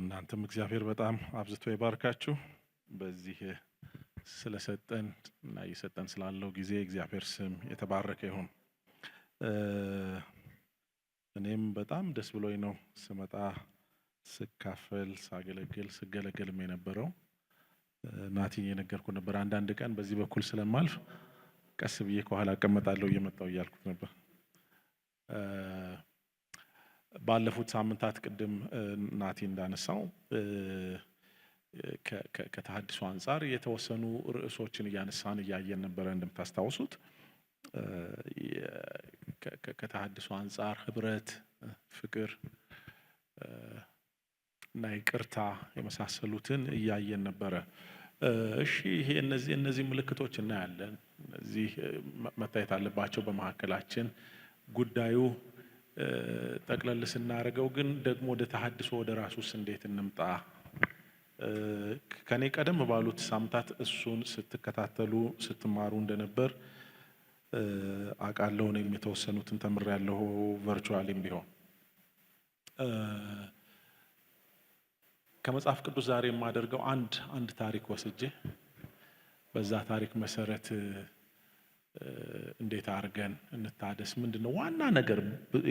እናንተም እግዚአብሔር በጣም አብዝቶ ይባርካችሁ። በዚህ ስለሰጠን እና እየሰጠን ስላለው ጊዜ እግዚአብሔር ስም የተባረከ ይሁን። እኔም በጣም ደስ ብሎኝ ነው ስመጣ ስካፈል ስገለገልም የነበረው። ናቲን የነገርኩ ነበር አንዳንድ ቀን በዚህ በኩል ስለማልፍ ቀስ ብዬ ከኋላ እቀመጣለሁ እየመጣሁ እያልኩት ነበር። ባለፉት ሳምንታት ቅድም ናቲ እንዳነሳው ከተሐድሶ አንፃር የተወሰኑ ርዕሶችን እያነሳን እያየን ነበረ። እንደምታስታውሱት ከተሐድሶ አንፃር ህብረት፣ ፍቅር እና ይቅርታ የመሳሰሉትን እያየን ነበረ። እሺ ይሄ እነዚህ ምልክቶች እናያለን። እነዚህ መታየት አለባቸው በመካከላችን። ጉዳዩ ጠቅለል ስናደርገው ግን ደግሞ ወደ ተሐድሶ ወደ ራሱስ እንዴት እንምጣ? ከኔ ቀደም ባሉት ሳምንታት እሱን ስትከታተሉ ስትማሩ እንደነበር አውቃለሁ። እኔም የተወሰኑትን ተምሬያለሁ ቨርቹዋሊም ቢሆን። ከመጽሐፍ ቅዱስ ዛሬ የማደርገው አንድ ታሪክ ወስጄ በዛ ታሪክ መሰረት እንዴት አድርገን እንታደስ፣ ምንድነው ዋና ነገር፣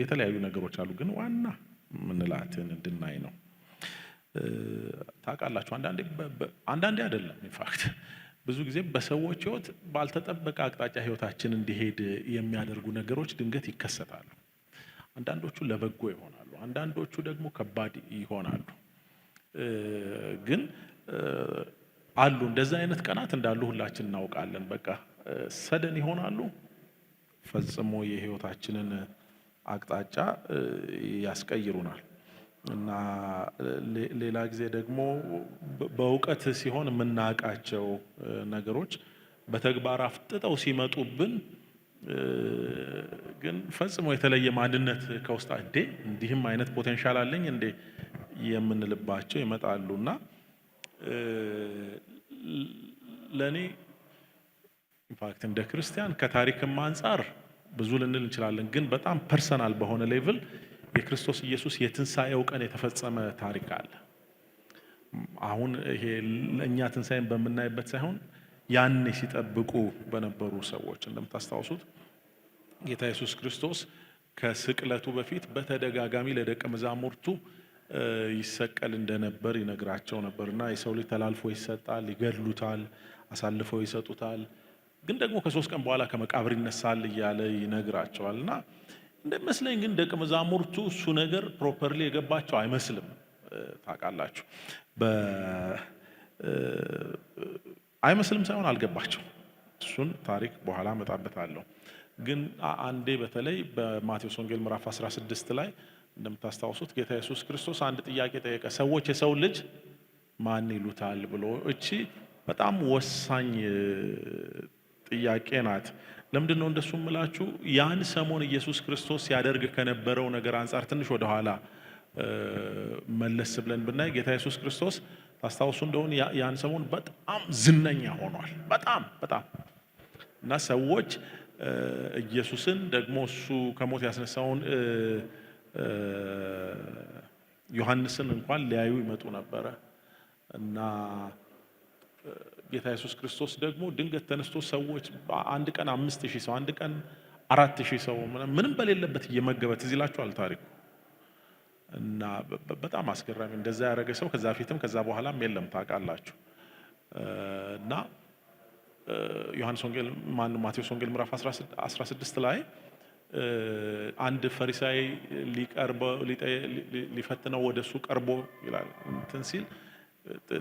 የተለያዩ ነገሮች አሉ ግን ዋና ምንላትን እንድናይ ነው። ታውቃላችሁ አንዳንዴ አይደለም ኢንፋክት ብዙ ጊዜ በሰዎች ህይወት ባልተጠበቀ አቅጣጫ ህይወታችን እንዲሄድ የሚያደርጉ ነገሮች ድንገት ይከሰታሉ። አንዳንዶቹ ለበጎ ይሆናሉ፣ አንዳንዶቹ ደግሞ ከባድ ይሆናሉ። ግን አሉ እንደዛ አይነት ቀናት እንዳሉ ሁላችን እናውቃለን። በቃ ሰደን ይሆናሉ፣ ፈጽሞ የህይወታችንን አቅጣጫ ያስቀይሩናል። እና ሌላ ጊዜ ደግሞ በእውቀት ሲሆን የምናውቃቸው ነገሮች በተግባር አፍጥጠው ሲመጡብን ግን ፈጽሞ የተለየ ማንነት ከውስጥ እንዲህም አይነት ፖቴንሻል አለኝ እንዴ የምንልባቸው ይመጣሉና ለኔ ኢንፋክት እንደ ክርስቲያን ከታሪክም አንፃር ብዙ ልንል እንችላለን፣ ግን በጣም ፐርሰናል በሆነ ሌቭል የክርስቶስ ኢየሱስ የትንሣኤው ቀን የተፈጸመ ታሪክ አለ። አሁን ይሄ ለእኛ ትንሣኤን በምናይበት ሳይሆን ያኔ ሲጠብቁ በነበሩ ሰዎች እንደምታስታውሱት ጌታ ኢየሱስ ክርስቶስ ከስቅለቱ በፊት በተደጋጋሚ ለደቀ መዛሙርቱ ይሰቀል እንደነበር ይነግራቸው ነበርና የሰው ልጅ ተላልፎ ይሰጣል፣ ይገድሉታል፣ አሳልፈው ይሰጡታል፣ ግን ደግሞ ከ3 ቀን በኋላ ከመቃብር ይነሳል እያለ ይነግራቸዋልና እንደመስለኝ ግን ደቀ መዛሙርቱ እሱ ነገር ፕሮፐርሊ የገባቸው አይመስልም። ታውቃላችሁ አይመስልም ሳይሆን አልገባቸው። እሱን ታሪክ በኋላ መጣበታለሁ። ግን አንዴ በተለይ በማቴዎስ ወንጌል ምዕራፍ 16 ላይ እንደምታስታውሱት ጌታ ኢየሱስ ክርስቶስ አንድ ጥያቄ ጠየቀ። ሰዎች የሰው ልጅ ማን ይሉታል ብሎ። እቺ በጣም ወሳኝ ጥያቄ ናት። ለምንድን ነው እንደሱ የምላችሁ? ያን ሰሞን ኢየሱስ ክርስቶስ ሲያደርግ ከነበረው ነገር አንፃር ትንሽ ወደ ኋላ መለስ ብለን ብናይ ጌታ ኢየሱስ ክርስቶስ ታስታውሱ እንደሆነ ያን ሰሞን በጣም ዝነኛ ሆኗል። በጣም እና ሰዎች ኢየሱስን ደግሞ እሱ ከሞት ያስነሳውን ዮሐንስን እንኳን ሊያዩ ይመጡ ነበረ እና ጌታ ኢየሱስ ክርስቶስ ደግሞ ድንገት ተነስቶ ሰዎች አንድ ቀን 5000 ሰው፣ አንድ ቀን 4000 ሰው ምንም በሌለበት እየመገበ ትዝ ይላችኋል ታሪኩ። እና በጣም አስገራሚ እንደዛ ያደረገ ሰው ከዛ ፊትም ከዛ በኋላም የለም ታውቃላችሁ። እና ማቴዎስ ወንጌል ምዕራፍ 16 ላይ አንድ ፈሪሳይ ሊፈትነው ወደሱ ቀርቦ ይላል እንትን ሲል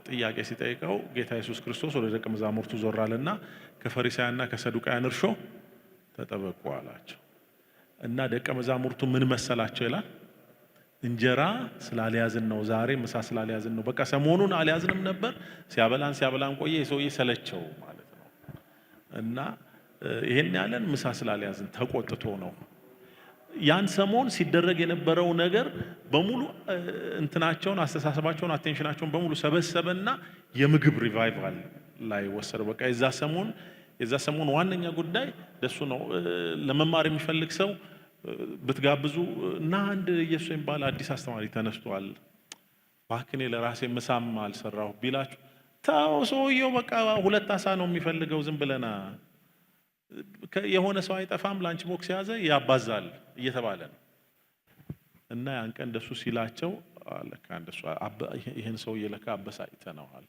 ጥያቄ ሲጠይቀው ጌታ ኢየሱስ ክርስቶስ ወደ ደቀ መዛሙርቱ ዞር አለና ከፈሪሳውያንና ከሰዱቃውያን እርሾ ተጠበቁ አላቸው። እና ደቀ መዛሙርቱ ምን መሰላቸው ይላል? እንጀራ ስላልያዝን ነው፣ ዛሬ ምሳ ስላልያዝን ነው። በቃ ሰሞኑን አልያዝንም ነበር፣ ሲያበላን ቆየ፣ የሰውዬ ሰለቸው ማለት ነው። እና ይሄን ያለን ምሳ ስላልያዝን ተቆጥቶ ነው። ያን ሰሞን ሲደረግ የነበረው ነገር በሙሉ እንትናቸውን፣ አስተሳሰባቸውን፣ አቴንሽናቸውን በሙሉ ሰበሰበና የምግብ ሪቫይቫል ላይ ወሰደው። በቃ የዛ ሰሞን ዋነኛ ጉዳይ ደሱ ነው። ለመማር የሚፈልግ ሰው ብትጋብዙ እና አንድ ኢየሱስ የሚባል አዲስ አስተማሪ ተነስቷል ባክኔ ለራሴ ምሳም አልሰራሁ ቢላችሁ ታው ሰውየው በቃ 2 አሳ ነው የሚፈልገው ዝም ብለና የሆነ ሰው አይጠፋም ላንች ቦክስ ያዘ ያባዛል እየተባለ ነው። እና ያን ቀን እንደሱ ሲላቸው ለካ እንደሱ ይሄን ሰው የለካ አበሳጭተነዋል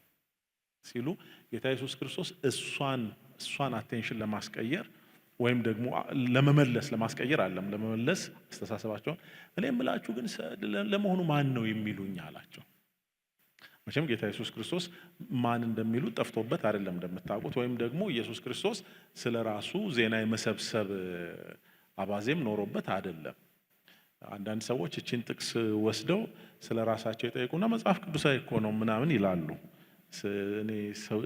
ሲሉ ጌታ ኢየሱስ ክርስቶስ እሷን አቴንሽን ለማስቀየር ወይም ደግሞ ለመመለስ ለማስቀየር አለም ለመመለስ አስተሳሰባቸውን እኔ የምላችሁ ግን ለመሆኑ ማን ነው የሚሉኝ አላቸው። መቼም ጌታ ኢየሱስ ክርስቶስ ማን እንደሚሉ ጠፍቶበት አይደለም እንደምታውቁት፣ ወይም ደግሞ ኢየሱስ ክርስቶስ ስለራሱ ዜና የመሰብሰብ አባዜም ኖሮበት አይደለም። አንዳንድ ሰዎች እቺን ጥቅስ ወስደው ስለራሳቸው ይጠይቁና መጽሐፍ ቅዱሳዊ እኮ ነው ምናምን ይላሉ።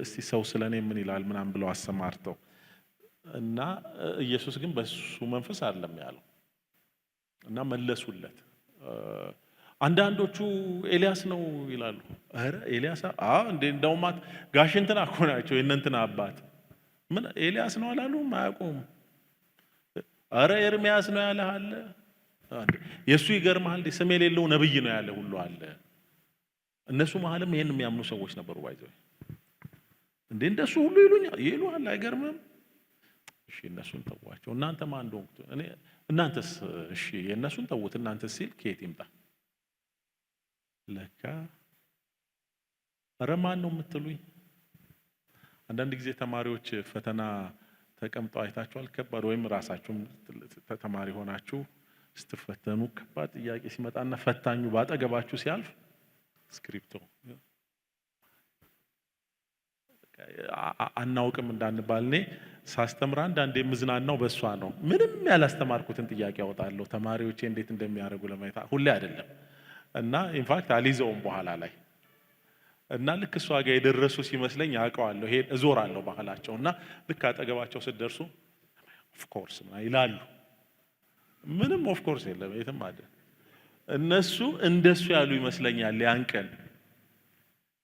እስቲ ሰው ስለኔ ምን ይላል ምናምን ብለው አሰማርተው እና ኢየሱስ ግን በሱ መንፈስ አይደለም ያለው እና መለሱለት። አንዳንዶቹ ኤልያስ ነው ይላሉ። አረ ኤልያስ እንደውም ጋሽ እንትና እኮ ናቸው የእነንትና አባት ምን ኤልያስ ነው አላሉም? አያውቁም። አረ ኤርሚያስ ነው ያለ አለ። የሱ ይገርማል ስም የሌለው ነብይ ነው ያለ ሁሉ አለ። እነሱ መሀልም ይሄን የሚያምኑ ሰዎች ነበሩ። ባይዘው እንደሱ ሁሉ ይሉሃል። አይገርምም? እሺ እነሱን ተዋቸው። እናንተ ማን እንደሆንኩት እናንተስ እሺ የእነሱን ተውት። እናንተስ ሲል ከየት ይምጣ? ለካ አረ ማን ነው የምትሉኝ? አንዳንድ ጊዜ ተማሪዎች ፈተና ተቀምጠው አይታችኋል? ከባድ ወይም ራሳችሁም ተማሪ ሆናችሁ ስትፈተኑ ከባድ ጥያቄ ሲመጣና ፈታኙ ባጠገባችሁ ሲያልፍ ስክሪፕቶ አናውቅም እንዳንባል እኔ ሳስተምር አንዳንዴ የምዝናናው በሷ ነው። ምንም ያላስተማርኩትን ጥያቄ አወጣለሁ ተማሪዎቼ እንዴት እንደሚያደርጉ ለማየት ሁሌ አይደለም እና ኢንፋክት አልይዘውም በኋላ ላይ እና ልክ እሷ ጋር የደረሱ ሲመስለኝ አውቀዋለሁ ይሄ እዞራለሁ ባህላቸው እና ልክ አጠገባቸው ስትደርሱ ኦፍ ኮርስ ይላሉ። ምንም ኦፍ ኮርስ የለም የትም አይደል። እነሱ እንደሱ ያሉ ይመስለኛል ያን ቀን።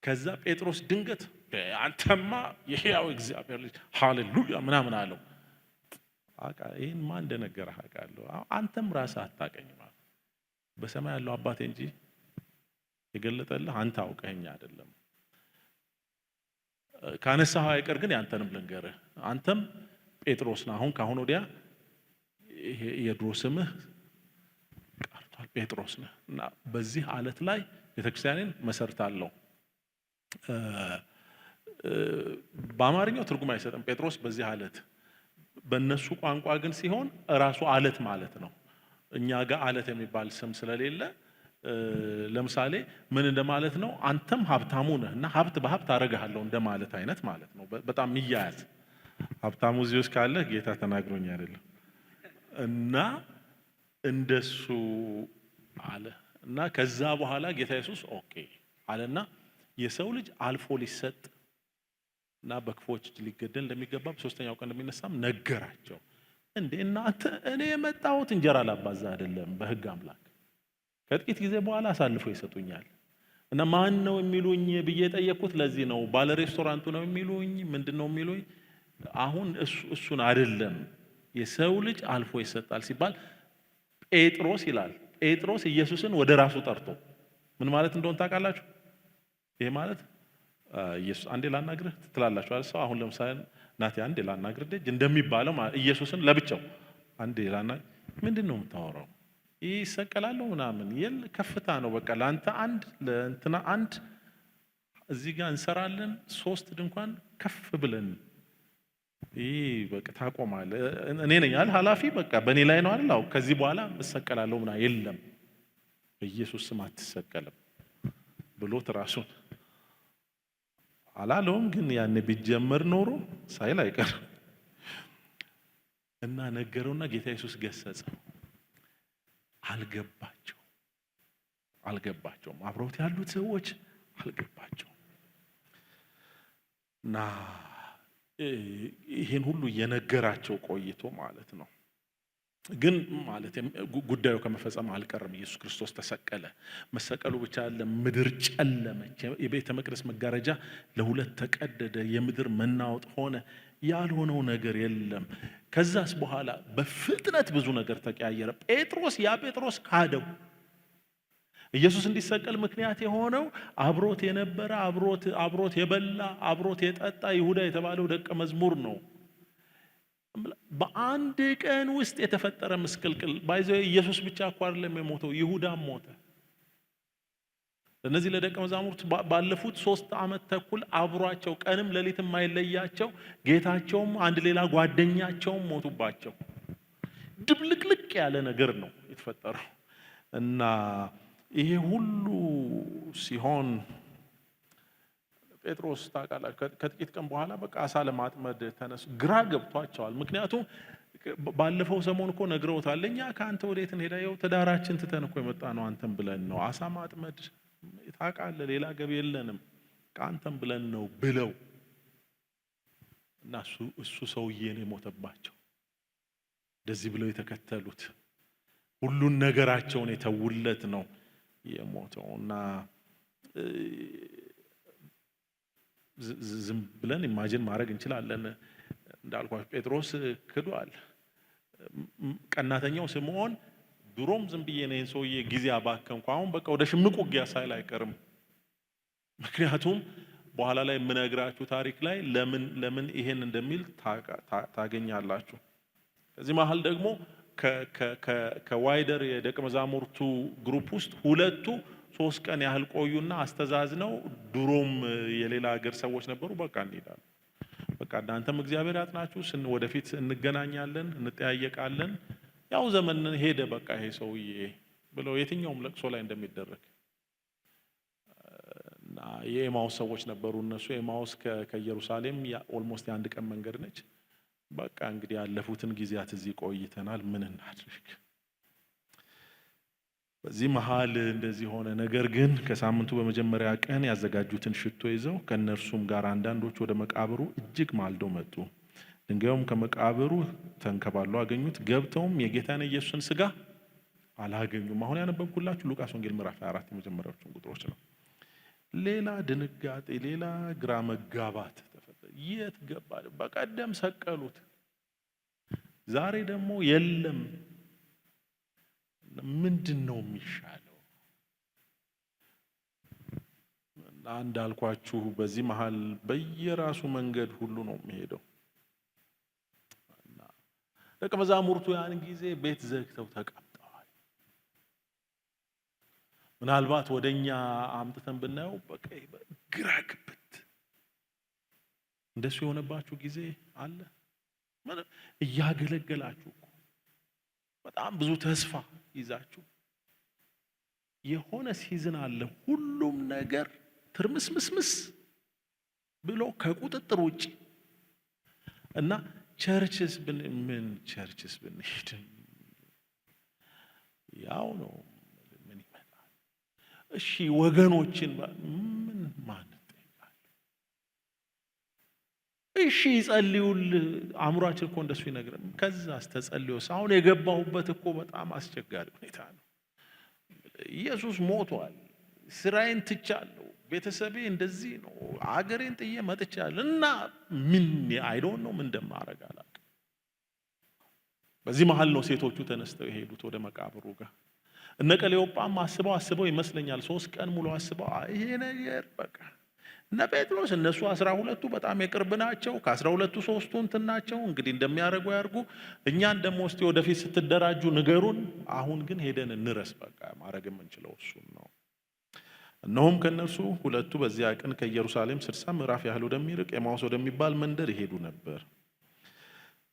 ከዛ ጴጥሮስ ድንገት አንተማ የሕያው እግዚአብሔር ልጅ ሃሌሉያ ምናምን አለው። ይህን ማን እንደነገረህ አውቃለሁ። አንተም ራስህ አታውቀኝም። በሰማይ ያለው አባቴ እንጂ የገለጠልህ አንተ አውቀኸኝ አይደለም። ካነሳኸው አይቀር ግን ያንተንም ልንገርህ፣ አንተም ጴጥሮስ ነህ። አሁን ካሁን ወዲያ ይሄ የድሮ ስምህ ቀርቷል፣ ጴጥሮስ ነህ እና በዚህ አለት ላይ ቤተክርስቲያንን መሰርታለሁ። በአማርኛው ትርጉም አይሰጥም ጴጥሮስ በዚህ አለት። በእነሱ ቋንቋ ግን ሲሆን እራሱ አለት ማለት ነው። እኛ ጋር አለት የሚባል ስም ስለሌለ ለምሳሌ ምን እንደማለት ነው? አንተም ሀብታሙ ነህ እና ሀብት በሀብት አረጋለሁ እንደማለት አይነት ማለት ነው። በጣም ይያያዝ። ሀብታሙ እዚህ ውስጥ ካለ ጌታ ተናግሮኝ አይደለም እና እንደሱ አለ እና ከዛ በኋላ ጌታ ኢየሱስ ኦኬ አለና የሰው ልጅ አልፎ ሊሰጥ እና በክፎች ሊገደል እንደሚገባ በሶስተኛው ቀን እንደሚነሳም ነገራቸው። እንዴ እናንተ እኔ የመጣሁት እንጀራ ላባዛ አይደለም በሕግ አምላክ ከጥቂት ጊዜ በኋላ አሳልፎ ይሰጡኛል እና ማን ነው የሚሉኝ ብዬ ጠየቅኩት። ለዚህ ነው ባለ ሬስቶራንቱ ነው የሚሉኝ ምንድን ነው የሚሉኝ? አሁን እሱን አይደለም የሰው ልጅ አልፎ ይሰጣል ሲባል ጴጥሮስ ይላል። ጴጥሮስ ኢየሱስን ወደ ራሱ ጠርቶ ምን ማለት እንደሆነ ታውቃላችሁ? ይሄ ማለት ኢየሱስ አንዴ ላናግርህ ትላላችሁ አይደል? ሰው አሁን ለምሳሌ ናቲ አንዴ ላናግርህ ደጅ እንደሚባለው ኢየሱስን ለብቻው አንዴ ላናግርህ ምንድን ነው የምታወራው? ይሰቀላለሁ ምናምን የል ከፍታ ነው። በቃ ለአንተ አንድ ለእንትና አንድ እዚህ ጋር እንሰራለን 3 ድንኳን ከፍ ብለን በቃ ታቆማለህ። እኔ ነኝ አይደል ኃላፊ በቃ በእኔ ላይ ነው አይደል? አዎ ከዚህ በኋላ እሰቀላለሁ ምናምን የለም በኢየሱስ ስም አትሰቀልም ብሎት ራሱን አላለውም። ግን ያኔ ቢጀመር ኖሮ ሳይል አይቀርም እና ነገረውና ጌታ ኢየሱስ ገሰጸው። አልገባቸውም። አብረውት ያሉት ሰዎች አልገባቸውም እና ይሄን ሁሉ የነገራቸው ቆይቶ ማለት ነው። ግን ማለት ጉዳዩ ከመፈጸም አልቀረም። ኢየሱስ ክርስቶስ ተሰቀለ። መሰቀሉ ብቻ አይደለም፣ ምድር ጨለመች። የቤተ መቅደስ መጋረጃ ለሁለት ተቀደደ። የምድር መናወጥ ሆነ። ያልሆነው ነገር የለም። ከዛስ በኋላ በፍጥነት ብዙ ነገር ተቀያየረ። ጴጥሮስ ካደው ኢየሱስ እንዲሰቀል ምክንያት የሆነው አብሮት የነበረ አብሮት የበላ አብሮት የጠጣ ይሁዳ የተባለው ደቀ መዝሙር ነው። በአንድ ቀን ውስጥ የተፈጠረ ምስቅልቅል ባይዘው ኢየሱስ ብቻ እኮ አይደለም የሞተው፣ ይሁዳም ሞተ። ለነዚህ ለደቀ መዛሙርት ባለፉት 3 ዓመት ተኩል አብሯቸው ቀንም ሌሊትም የማይለያቸው ጌታቸውም አንድ ሌላ ጓደኛቸውም ሞቱባቸው። ድብልቅልቅ ያለ ነገር ነው የተፈጠረው እና ይሄ ሁሉ ሲሆን ጴጥሮስ ታውቃላችሁ ከጥቂት ቀን በኋላ በቃ አሳ ለማጥመድ ተነሱ። ግራ ገብቷቸዋል። ምክንያቱም ባለፈው ሰሞን እኮ ነግረውታል። እኛ ከአንተ ወዴት እንሄዳለን? ትዳራችን ትተን እኮ የመጣ ነው አንተን ብለን ነው። አሳ ማጥመድ ታውቃለህ፣ ሌላ ገቢ የለንም ከአንተን ብለን ነው ብለው እና እሱ ሰውዬ ነው የሞተባቸው። እንደዚህ ብለው የተከተሉት ሁሉን ነገራቸውን የተውለት ነው የሞተው እና ዝም ብለን ኢማጂን ማድረግ እንችላለን። እንዳልኳችሁ ጴጥሮስ ክዷል። ቀናተኛው ስምዖን ድሮም ዝም ብዬ ነኝ ሰውዬ ጊዜ አባከንኩ፣ አሁን በቃ ወደ ሽምቅ ውጊያ ሳይል አይቀርም። ምክንያቱም በኋላ ላይ የምነግራችሁ ታሪክ ላይ ለምን ይሄን እንደሚል ታገኛላችሁ። ከዚህ መሀል ደግሞ ከዋይደር የደቀ መዛሙርቱ ግሩፕ ውስጥ 2ቱ 3 ቀን ያህል ቆዩና አስተዛዝነው ድሮም የሌላ ሀገር ሰዎች ነበሩ። በቃ እንሄዳለን፣ በቃ እናንተም እግዚአብሔር ያጽናችሁ፣ ወደፊት እንገናኛለን፣ እንጠያየቃለን፣ ያው ዘመን ሄደ በቃ ይሄ ሰውዬ ብለው የትኛውም ለቅሶ ላይ እንደሚደረግ እና የኤማውስ ሰዎች ነበሩ። እነሱ ኤማውስ ከኢየሩሳሌም ኦልሞስት የአንድ ቀን መንገድ ነች። በቃ እንግዲህ ያለፉትን ጊዜያት እዚህ ቆይተናል፣ ምን እናድርግ? በዚህ መሃል እንደዚህ ሆነ። ነገር ግን ከሳምንቱ በመጀመሪያ ቀን ያዘጋጁትን ሽቶ ይዘው ከነርሱም ጋር አንዳንዶች ወደ መቃብሩ እጅግ ማልደው መጡ። ድንጋዩም ከመቃብሩ ተንከባሎ አገኙት። ገብተውም የጌታን ኢየሱስን ሥጋ አላገኙም። አሁን ያነበብኩላችሁ ሉቃስ ወንጌል ምዕራፍ 24 የመጀመሪያዎቹን ቁጥሮች ነው። ሌላ ድንጋጤ፣ ሌላ ግራ መጋባት ተፈጠረ። የት ገባ? በቀደም ሰቀሉት፣ ዛሬ ደግሞ የለም። ምንድነው የሚሻለው? እንዳልኳችሁ በዚህ መሃል በየራሱ መንገድ ሁሉ ነው የሚሄደው። ደቀ መዛሙርቱ ያን ጊዜ ቤት ዘግተው ተቀምጠዋል። ምናልባት ወደኛ አምጥተን ብናየው በቃ ግራ ግብት እንደሱ የሆነባችሁ ጊዜ አለ። እያገለገላችሁ በጣም ብዙ ተስፋ ይዛችሁ የሆነ ሲዝን አለ፣ ሁሉም ነገር ትርምስምስምስ ብሎ ከቁጥጥር ውጪ እና ቸርችስ ቸርችስ ብንሄድ ያው ነው። ምን ይመጣል? እሺ ወገኖችን ማን ይጠይቃል? እሺ ይጸልዩልህ። አእምሯችን እኮ እንደሱ ይነግረን። ከዛስ ተጸልዮስ? አሁን የገባሁበት እኮ በጣም አስቸጋሪ ሁኔታ ነው። ኢየሱስ ሞቷል፣ ስራዬን ትቻለሁ፣ ቤተሰቤ እንደዚህ ነው፣ አገሬን ጥዬ መጥቻለሁ እና ምን አይዶን ነው ምን እንደማደርግ አላውቅም። በዚህ መሃል ነው ሴቶቹ ተነስተው የሄዱት ወደ መቃብሩ ጋር። እነ ቀሌዮጳም አስበው ይመስለኛል 3 ቀን ሙሉ አስበው ይሄ ነገር በቃ እነ ጴጥሮስ እነሱ 12ቱ በጣም የቅርብ ናቸው። ከ12ቱ 3ቱ እንትን ናቸው። እንግዲህ እንደሚያደርጉ ያርጉ። እኛን ደግሞ እስቲ ወደፊት ስትደራጁ ንገሩን። አሁን ግን ሄደን እንረስ። በቃ ማድረግ የምንችለው እሱን ነው። እነሆም ከነርሱ 2ቱ በዚያ ቀን ከኢየሩሳሌም 60 ምዕራፍ ያህል ወደሚርቅ ኤማውስ ወደሚባል መንደር ይሄዱ ነበር።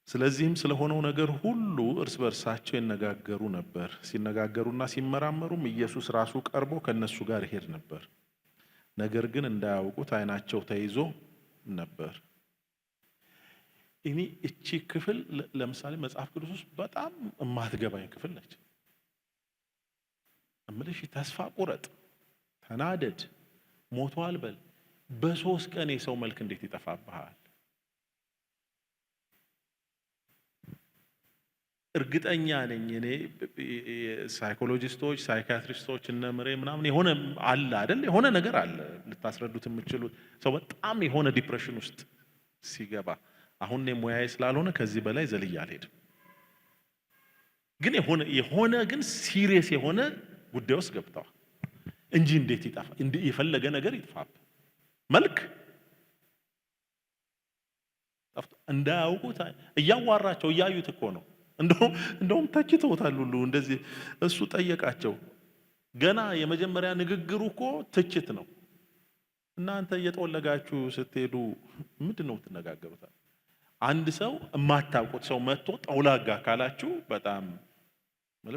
ስለዚህም ስለሆነው ነገር ሁሉ እርስ በርሳቸው ይነጋገሩ ነበር። ሲነጋገሩና ሲመራመሩም ኢየሱስ ራሱ ቀርቦ ከነሱ ጋር ይሄድ ነበር። ነገር ግን እንዳያውቁት ዓይናቸው ተይዞ ነበር። እቺ ክፍል ለምሳሌ መጽሐፍ ቅዱስ ውስጥ በጣም የማትገባኝ ክፍል ነች። እምልሽ ተስፋ ቁረጥ፣ ተናደድ፣ ሞቷል በል፣ በ3 ቀን የሰው መልክ እንዴት ይጠፋብሃል? እርግጠኛ ነኝ እኔ ሳይኮሎጂስቶች፣ ሳይካትሪስቶች እነ ምሬ ምናምን የሆነ አለ አይደል? የሆነ ነገር አለ ልታስረዱት የምትችሉት። ሰው በጣም የሆነ ዲፕሬሽን ውስጥ ሲገባ አሁን እኔ ሙያዬ ስላልሆነ ከዚህ በላይ ዘልዬ አልሄድም። ግን የሆነ ግን ሲሪየስ የሆነ ጉዳይ ውስጥ ገብተዋል። እንጂ እንዴት ይጠፋ? የፈለገ ነገር ይጥፋብ መልክ ጠፍቶ እንዳያውቁት እያዋራቸው እያዩት እኮ ነው። እንደውም ተችተውታል ሁሉ እንደዚህ። እሱ ጠየቃቸው። ገና የመጀመሪያ ንግግሩ እኮ ትችት ነው። እናንተ እየጠወለጋችሁ ስትሄዱ ምንድን ነው የምትነጋገሩት? አንድ ሰው የማታውቁት ሰው መጥቶ ጠውላጋ ካላችሁ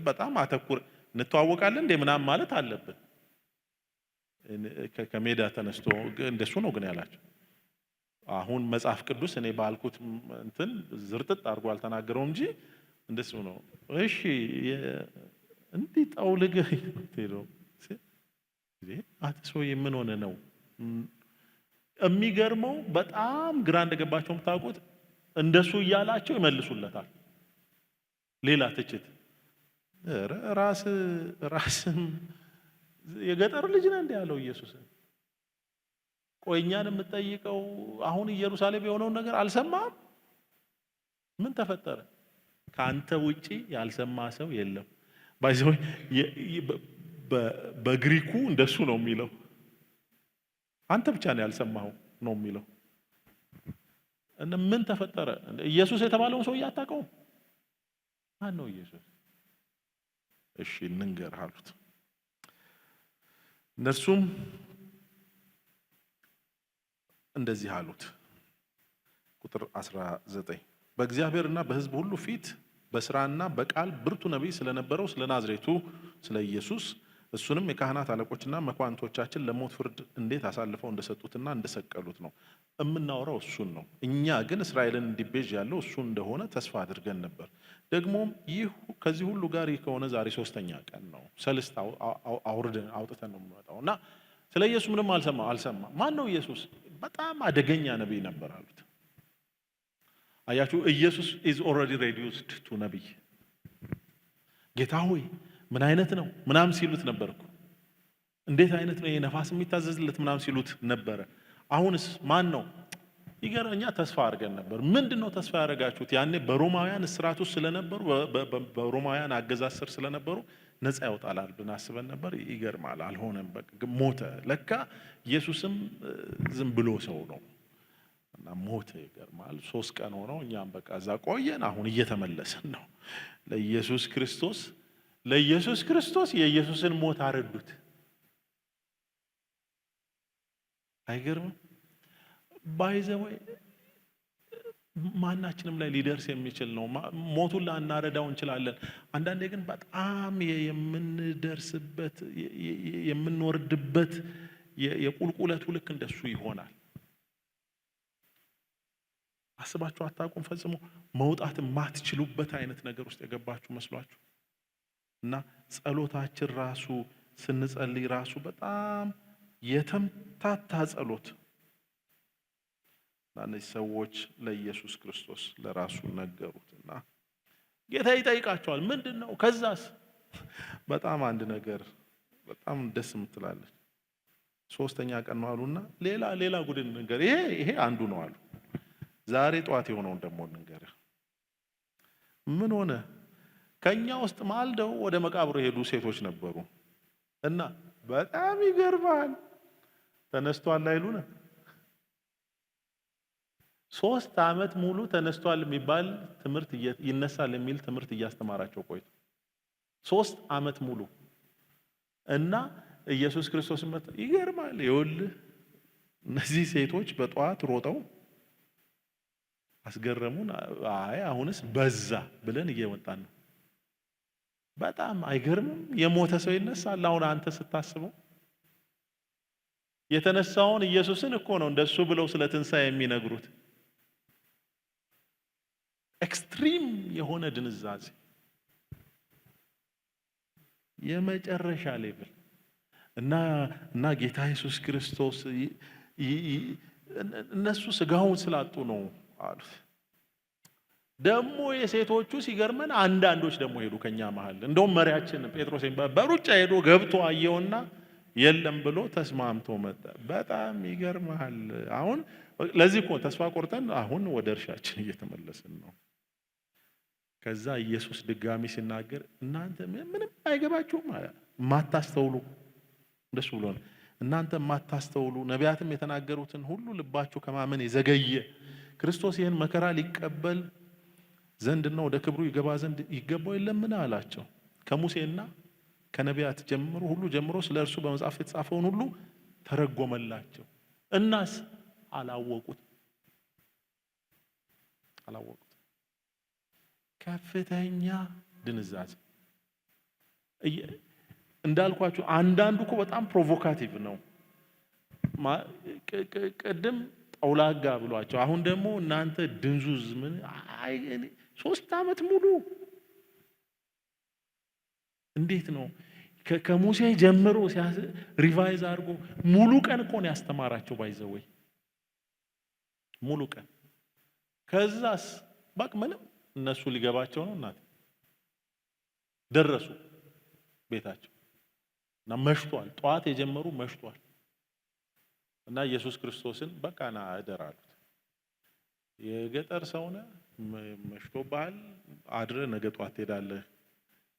በጣም አተኩር እንተዋወቃለን እንደ ምናምን ማለት አለብን። ከሜዳ ተነስቶ እንደሱ ነው ግን ያላቸው። አሁን መጽሐፍ ቅዱስ እኔ ባልኩት እንትን ዝርጥጥ አድርጎ አልተናገረው እንጂ እንደሱ ነው። እሺ እንዲህ ጠውልገህ ነው አትሶ ምን ሆነ ነው የሚገርመው። በጣም ግራ እንደገባቸው የምታውቁት እንደሱ እያላቸው ይመልሱለታል ሌላ ትችት። ራስም የገጠር ልጅ ነህ እንደ ያለው ኢየሱስ። ቆይ እኛን የምትጠይቀው አሁን ኢየሩሳሌም የሆነውን ነገር አልሰማህም? ምን ተፈጠረ? ከአንተ ውጪ ያልሰማ ሰው የለም። ባይዘው በግሪኩ እንደሱ ነው የሚለው። አንተ ብቻ ነው ያልሰማኸው ነው የሚለው። እና ምን ተፈጠረ? ኢየሱስ የተባለውን ሰው አታውቀውም? ማን ነው ኢየሱስ? እሺ እንንገርህ አሉት። እነርሱም እንደዚህ አሉት። ቁጥር 19 በእግዚአብሔርና በሕዝብ ሁሉ ፊት በስራና በቃል ብርቱ ነቢይ ስለነበረው ስለ ናዝሬቱ ስለ ኢየሱስ እሱንም የካህናት አለቆችና መኳንቶቻችን ለሞት ፍርድ እንዴት አሳልፈው እንደሰጡትና እንደሰቀሉት ነው የምናወራው። እሱን ነው። እኛ ግን እስራኤልን እንዲቤዥ ያለው እሱ እንደሆነ ተስፋ አድርገን ነበር። ደግሞም ይህ ከዚህ ሁሉ ጋር ከሆነ ዛሬ 3ኛ ቀን ነው። ሰልስት አውጥተን ነው የምንመጣው እና ስለ ኢየሱስ ምንም አልሰማ። ማን ነው ኢየሱስ? በጣም አደገኛ ነቢይ ነበር አሉት። አያችሁ፣ ኢየሱስ is already reduced to ነቢይ። ጌታ ሆይ ምን አይነት ነው ምናምን ሲሉት ነበርኩ። እንዴት አይነት ነው የነፋስ የሚታዘዝለት ምናምን ሲሉት ነበረ። አሁንስ ማን ነው? ይገርመኛ ተስፋ አድርገን ነበር። ምንድነው ተስፋ ያደረጋችሁት? ያኔ በሮማውያን እስራት ውስጥ ስለነበሩ በሮማውያን አገዛዝ ስር ስለነበሩ ነፃ ያወጣላል ብለን አስበን ነበር። ይገርማል፣ አልሆነም። በቃ ሞተ። ለካ ኢየሱስም ዝም ብሎ ሰው ነው እና ሞተ። ይገርማል። 3 ቀን ሆነው እኛም በቃ እዛ ቆየን። አሁን እየተመለሰን ነው። ለኢየሱስ ክርስቶስ የኢየሱስን ሞት አረዱት። አይገርምም? ባይዘወይ ማናችንም ላይ ሊደርስ የሚችል ነው። ሞቱን ላናረዳው እንችላለን። አንዳንዴ ግን በጣም የምንደርስበት የምንወርድበት የቁልቁለቱ ልክ እንደሱ ይሆናል። አስባችሁ አታውቁም? ፈጽሞ መውጣት የማትችሉበት አይነት ነገር ውስጥ የገባችሁ መስሏችሁ እና ጸሎታችን ራሱ ስንጸልይ ራሱ በጣም የተምታታ ጸሎት። እነዚህ ሰዎች ለኢየሱስ ክርስቶስ ለራሱ ነገሩትና ጌታ ይጠይቃቸዋል። ምንድነው? ከዛስ በጣም አንድ ነገር በጣም ደስ የምትላለች። 3ኛ ቀን ነው አሉና ሌላ ጉድን ነገር ይሄ አንዱ ነው አሉ። ዛሬ ጠዋት የሆነውን ደግሞ እንንገር። ምን ሆነ? ከኛ ውስጥ ማልደው ወደ መቃብሩ የሄዱ ሴቶች ነበሩ እና በጣም ይገርማል። ተነስቷል አይሉን? 3 ዓመት ሙሉ ተነስቷል የሚባል ትምህርት ይነሳል የሚል ትምህርት እያስተማራቸው ቆይቶ 3 ዓመት ሙሉ እና ኢየሱስ ክርስቶስ መጣ። ይገርማል። ይኸውልህ እነዚህ ሴቶች በጠዋት ሮጠው አስገረሙን። አሁንስ በዛ ብለን እየወጣን ነው። በጣም አይገርምም? የሞተ ሰው ይነሳል። አሁን አንተ ስታስበው የተነሳውን ኢየሱስን እኮ ነው እንደሱ ብለው ስለ ትንሣኤ የሚነግሩት። ኤክስትሪም የሆነ ድንዛዜ፣ የመጨረሻ ሌቭል እና ጌታ ኢየሱስ ክርስቶስ እነሱ ስጋውን ስላጡ ነው አሉት። ደግሞ የሴቶቹ ሲገርመን አንዳንዶች ደግሞ ሄዱ ከኛ መሃል። እንደውም መሪያችን ጴጥሮስ በሩጫ ሄዶ ገብቶ አየውና የለም ብሎ ተስማምቶ መጣ። በጣም ይገርማል። አሁን ለዚህ እኮ ተስፋ ቆርጠን አሁን ወደ እርሻችን እየተመለስን ነው። ከዛ ኢየሱስ ድጋሚ ሲናገር እናንተ ምንም አይገባችሁም፣ ማታስተውሉ እንደሱ ብሎ ነው። እናንተ የማታስተውሉ ነቢያትም የተናገሩትን ሁሉ ልባችሁ ከማመን የዘገየ ክርስቶስ ይህን መከራ ሊቀበል ዘንድና ወደ ክብሩ ይገባ ዘንድ ይገባው የለምን አላቸው። ከሙሴና ከነቢያት ጀምሮ ሁሉ ጀምሮ ስለ እርሱ በመጽሐፍ የተጻፈውን ሁሉ ተረጎመላቸው። እናስ አላወቁት። ከፍተኛ ድንዛዜ እንዳልኳችሁ አንዳንዱ እኮ በጣም ፕሮቮካቲቭ ነው። ቅድም ጠውላጋ ብሏቸው አሁን ደግሞ እናንተ ድንዙዝ ምን 3 ዓመት ሙሉ እንዴት ነው ከሙሴ ጀምሮ ሪቫይዝ አድርጎ ሙሉ ቀን እኮ ነው ያስተማራቸው። ባይዘወይ ሙሉ ቀን ከዛስ በቃ ምንም እነሱ ሊገባቸው ነው። እናት ደረሱ ቤታቸው እና መሽቷል። ጠዋት የጀመሩ መሽቷል እና ኢየሱስ ክርስቶስን በቃ ና እደር አሉት። የገጠር ሰውነ መሽቶብሃል፣ አድረ ነገ ጠዋት ትሄዳለህ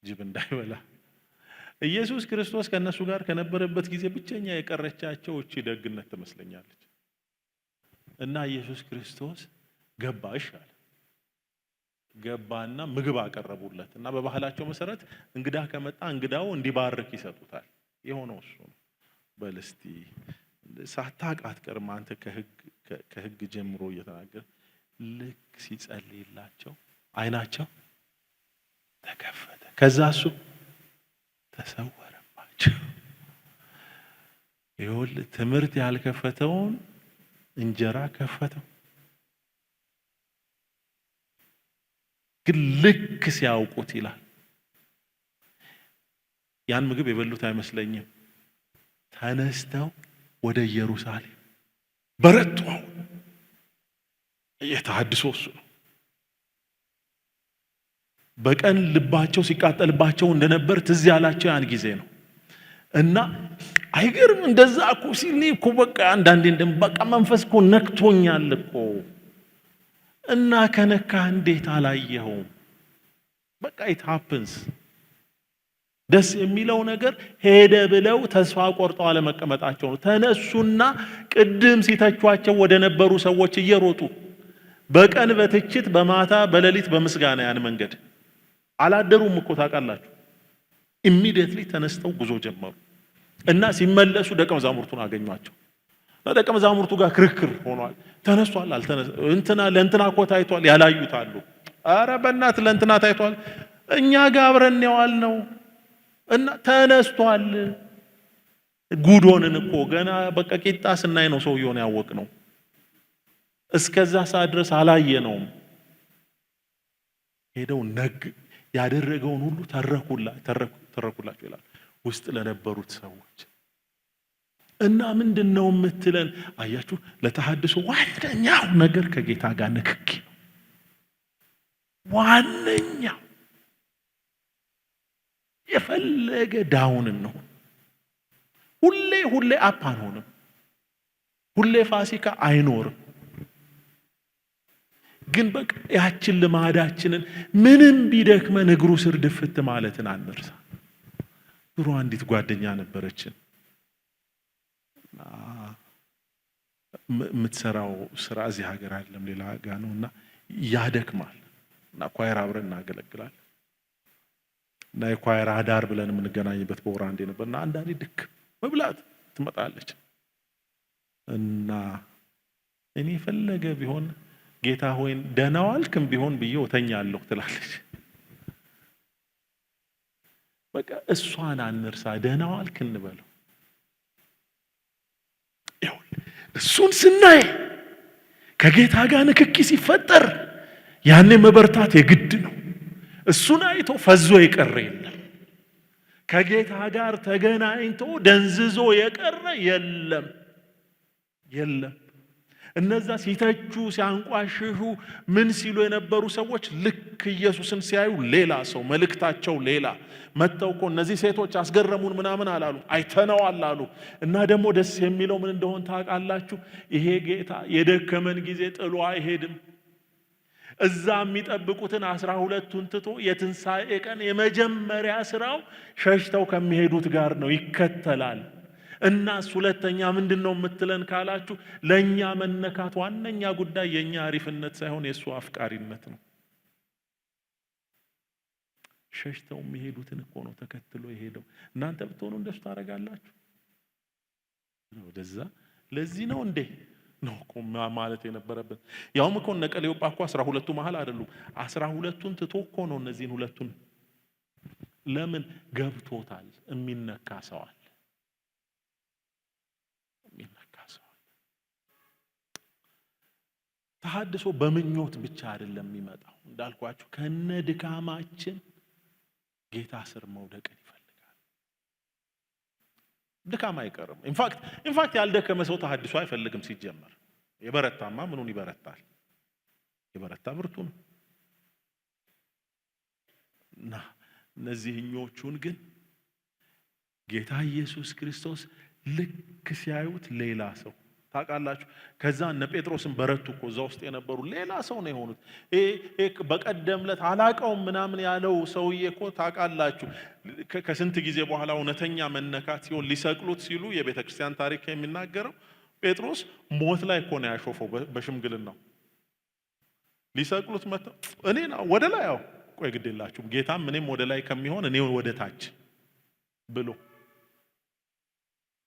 ጅብ እንዳይበላ። ኢየሱስ ክርስቶስ ከነሱ ጋር ከነበረበት ጊዜ ብቸኛ የቀረቻቸው እቺ ደግነት ትመስለኛለች። እና ኢየሱስ ክርስቶስ ገባ ይሻል ገባና ምግብ አቀረቡለት እና በባህላቸው መሰረት እንግዳ ከመጣ እንግዳው እንዲባርክ ይሰጡታል። የሆነው እሱ ነው። በልስቲ ሳታውቅ አትቀርም አንተ ከህግ ጀምሮ እየተናገረ ልክ ሲጸልይላቸው አይናቸው ተከፈተ። ከዛ እሱ ተሰወረባቸው። ይኸውልህ ትምህርት ያልከፈተውን እንጀራ ከፈተው። ግን ልክ ሲያውቁት ይላል ያን ምግብ የበሉት አይመስለኝም። ተነስተው ወደ ኢየሩሳሌም በረቱ። የተሐድሶ እሱ ነው። በቀን ልባቸው ሲቃጠልባቸው እንደነበር ትዝ ያላቸው ያን ጊዜ ነው። እና አይገርም እንደዛ እኮ ሲል እኮ በቃ አንዳንዴ በቃ መንፈስ እኮ ነክቶኛል እኮ እና ከነካ እንዴት አላየኸውም? በቃ it happens። ደስ የሚለው ነገር ሄደ ብለው ተስፋ ቆርጠው አለመቀመጣቸው ነው። ተነሱና ቅድም ሲተቿቸው ወደ ነበሩ ሰዎች እየሮጡ በቀን በትችት በማታ በሌሊት በምስጋና ያን መንገድ አላደሩም እኮ ታውቃላችሁ። ኢሚዲየትሊ ተነስተው ጉዞ ጀመሩ እና ሲመለሱ ደቀ መዛሙርቱን አገኟቸው። ደቀ መዛሙርቱ ጋር ክርክር ሆኗል። ተነስቷል እንትና ለእንትና እኮ ታይቷል ያላዩት አሉ። አረ በእናት ለእንትና ታይቷል እኛ ጋር አብረን ነው እና ተነስቷል። ጉዶንን እኮ ገና በቃ ቂጣ ስናይ ነው ሰውየውን ያወቅነው። እስከዛ ሰዓት ድረስ አላየነውም። ሄደው ያደረገውን ሁሉ ተረኩላቸው ይላል ውስጥ ለነበሩት ሰዎች። እና ምንድነው የምትለን? አያችሁ ለተሐድሶ ዋነኛው ነገር ከጌታ ጋር ንክኪ ነው። ዋነኛው የፈለገ ዳውን ነው። ሁሌ አፕ አንሆንም። ሁሌ ፋሲካ አይኖርም። ግን በቃ ያችን ልማዳችንን ምንም ቢደክመን እግሩ ስር ድፍት ማለትን አንርሳ። ድሮ አንዲት ጓደኛ ነበረችን የምትሰራው ስራ እዚህ ሀገር አይደለም ሌላ ሀገር ነውና ያደክማል እና ኳየር አብረን እናገለግላለን እና የኳየር አዳር ብለን የምንገናኝበት በወር አንዴ ነበርና አንዳንዴ ድክ መብላት ትመጣለች እና እኔ ፈለገ ቢሆን ጌታ ሆይ ደህና ዋልክም ቢሆን ብዬ ወተኛለሁ ትላለች። በቃ እሷን አንርሳ፣ ደህና ዋልክ እንበለው። እሱን ስናይ ከጌታ ጋር ንክኪ ሲፈጠር ያኔ መበርታት የግድ ነው። እሱን አይቶ ፈዞ የቀረ የለም። ከጌታ ጋር ተገናኝቶ ደንዝዞ የቀረ የለም። እነዛ ሲተቹ ሲያንቋሽሹ ምን ሲሉ የነበሩ ሰዎች ልክ ኢየሱስን ሲያዩ ሌላ ሰው መልእክታቸው ሌላ መተው እኮ እነዚህ ሴቶች አስገረሙን ምናምን አላሉ፣ አይተነዋል አሉ። እና ደግሞ ደስ የሚለው ምን እንደሆነ ታውቃላችሁ? ይሄ ጌታ የደከመን ጊዜ ጥሎ አይሄድም። እዛ የሚጠብቁትን 12ቱን ትቶ የትንሣኤ ቀን የመጀመሪያ ስራው ሸሽተው ከሚሄዱት ጋር ነው፣ ይከተላል። እናስ ሁለተኛ ምንድነው የምትለን ካላችሁ ለኛ መነካት ዋነኛ ጉዳይ የኛ አሪፍነት ሳይሆን የሱ አፍቃሪነት ነው። ሸሽተው የሚሄዱትን እኮ ነው ተከትሎ የሄደው። እናንተ ብትሆኑ እንደሱ ታደርጋላችሁ? ወደዛ ለዚህ ነው እንዴ ነው እኮ ማለት የነበረበት። ያውም እኮ እነ ቀሌዮጳ እኮ 12ቱ መሃል አይደሉም። 12ቱን ትቶ እኮ ነው እነዚህን ሁለቱን። ለምን ገብቶታል። የሚነካ ሰው አለ፣ የሚነካ ሰው አለ። ተሐድሶ በምኞት ብቻ አይደለም የሚመጣው። እንዳልኳችሁ ከነ ድካማችን ጌታ ስር መውደቅን ይፈልጋል። ድካም አይቀርም። ኢንፋክት ያልደከመ ሰው ተሐድሶ አይፈልግም ሲጀመር። የበረታማ ምኑን ይበረታል? የበረታ ብርቱ ነው። እና እነዚህኞቹን ግን ጌታ ኢየሱስ ክርስቶስ ልክ ሲያዩት ሌላ ሰው ታውቃላችሁ። ከዛ እነ ጴጥሮስን በረቱ እኮ እዛ ውስጥ የነበሩ ሌላ ሰው ነው የሆኑት። በቀደምለት አላቀውም ምናምን ያለው ሰውዬ እኮ ታውቃላችሁ ከስንት ጊዜ በኋላ እውነተኛ መነካት ሲሆን ሊሰቅሉት ሲሉ የቤተ ክርስቲያን ታሪክ የሚናገረው ጴጥሮስ ሞት ላይ እኮ ነው ያሾፈው። በሽምግልናው ሊሰቅሉት መጣ። እኔና ወደ ላይ ያው ቆይ ግዴላችሁም ጌታም እኔም ወደ ላይ ከሚሆን እኔ ወደ ታች ብሎ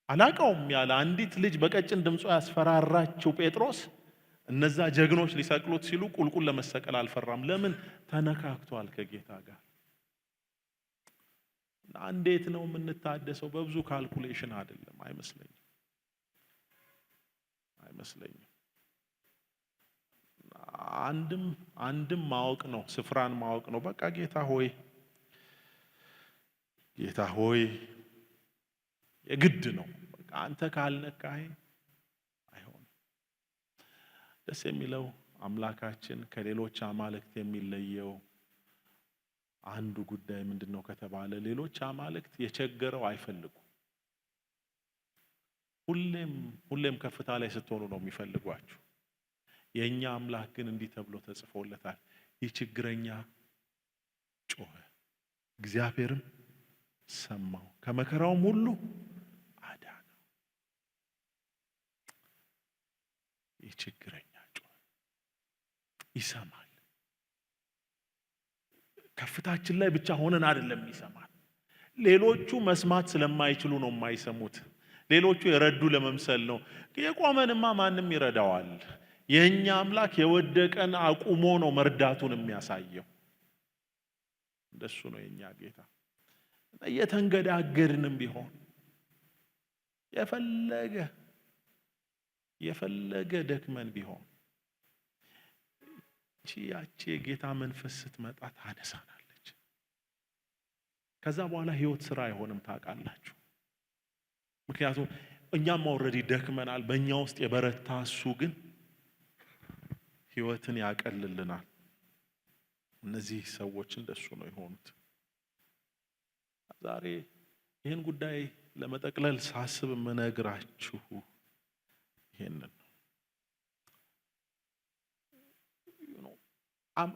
አላቀውም ያለ አንዲት ልጅ በቀጭን ድምጿ ያስፈራራችው ጴጥሮስ እነዛ ጀግኖች ሊሰቅሉት ሲሉ ቁልቁል ለመሰቀል አልፈራም። ለምን? ተነካክቷል ከጌታ ጋር። እንዴት ነው የምንታደሰው? በብዙ ካልኩሌሽን አይደለም። አይመስለኝም። አንድም ማወቅ ነው፣ ስፍራን ማወቅ ነው። በቃ ጌታ ሆይ የግድ ነው። በቃ አንተ ካልነካህ አይሆንም። ደስ የሚለው አምላካችን ከሌሎች አማልክት የሚለየው አንዱ ጉዳይ ምንድነው ከተባለ ሌሎች አማልክት የቸገረው አይፈልጉም። ሁሌም ከፍታ ላይ ስትሆኑ ነው የሚፈልጓችሁ። የኛ አምላክ ግን እንዲህ ተብሎ ተጽፎለታል። ይህ ችግረኛ ጮኸ፣ እግዚአብሔርም ሰማው፣ ከመከራውም ሁሉ አዳነው። ይህ ችግረኛ ጮኸ፣ ይሰማል። ከፍታችን ላይ ብቻ ሆነን አይደለም ይሰማል። ሌሎቹ መስማት ስለማይችሉ ነው የማይሰሙት። ሌሎቹ የረዱ ለመምሰል ነው። የቆመንማ ማንም ይረዳዋል። የኛ አምላክ የወደቀን አቁሞ ነው መርዳቱን የሚያሳየው። እንደሱ ነው የኛ ጌታ። እየተንገዳገድንም ቢሆን የፈለገ ደክመን ቢሆን ያቺ የጌታ መንፈስ ስትመጣ ታነሳናለች። ከዛ በኋላ ህይወት ስራ አይሆንም። ታውቃላችሁ። ምክንያቱም እኛም ኦልሬዲ ደክመናል። በእኛ ውስጥ የበረታ እሱ ግን ህይወትን ያቀልልናል። እነዚህ ሰዎች እንደሱ ነው የሆኑት። ዛሬ ይህን ጉዳይ ለመጠቅለል ሳስብ የምነግራችሁ ይሄንን ነው።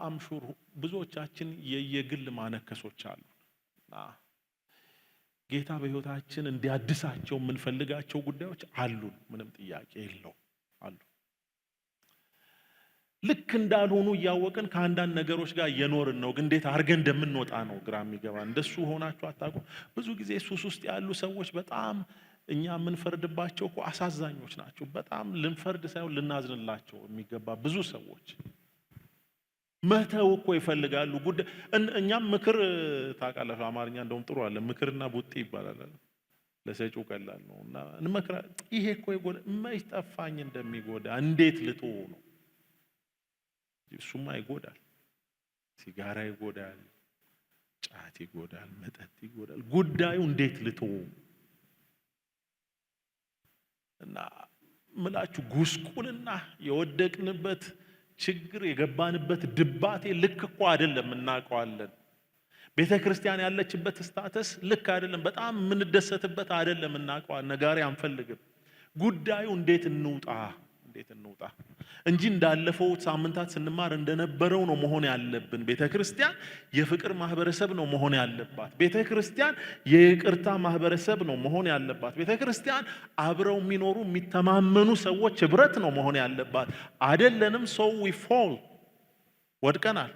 አምሹር ብዙዎቻችን የየግል ማነከሶች አሉ እና ጌታ በህይወታችን እንዲያድሳቸው የምንፈልጋቸው ጉዳዮች አሉን። ምንም ጥያቄ የለው አሉ። ልክ እንዳልሆኑ እያወቅን ከአንዳንድ ነገሮች ጋር እየኖርን ነው። ግን እንዴት አድርገን እንደምንወጣ ነው ግራ የሚገባ። እንደሱ ሆናችሁ አታውቁም? ብዙ ጊዜ ሱስ ውስጥ ያሉ ሰዎች በጣም እኛ የምንፈርድባቸው እኮ አሳዛኞች ናቸው። በጣም ልንፈርድ ሳይሆን ልናዝንላቸው የሚገባ ብዙ ሰዎች መተው እኮ ይፈልጋሉ። እኛም ምክር ታውቃላችሁ፣ አማርኛ እንደውም ጥሩ አለ፣ ምክርና ቡጢ ይባላል። ለሰጪው ቀላል ነው እና እንመክራ። ይሄ እኮ ይጎዳ፣ መች ጠፋኝ እንደሚጎዳ እንዴት ልተው ነው? እሱማ ይጎዳል። ሲጋራ ይጎዳል፣ ጫት ይጎዳል፣ መጠጥ ይጎዳል። ጉዳዩ እንዴት ልተው እና ምላችሁ ጉስቁልና የወደቅንበት ችግር የገባንበት ድባቴ ልክ እኮ አይደለም። እናውቀዋለን። ቤተ ክርስቲያን ያለችበት ስታተስ ልክ አይደለም። በጣም የምንደሰትበት አይደለም። እናውቀዋለን። ነጋሪ አንፈልግም። ጉዳዩ እንዴት እንውጣ እንዴት እንውጣ እንጂ እንዳለፈው ሳምንታት ስንማር እንደነበረው ነው መሆን ያለብን። ቤተክርስቲያን የፍቅር ማህበረሰብ ነው መሆን ያለባት። ቤተክርስቲያን የይቅርታ ማህበረሰብ ነው መሆን ያለባት። ቤተክርስቲያን አብረው የሚኖሩ የሚተማመኑ ሰዎች ህብረት ነው መሆን ያለባት። አይደለንም። ሰው we fall ወድቀናል።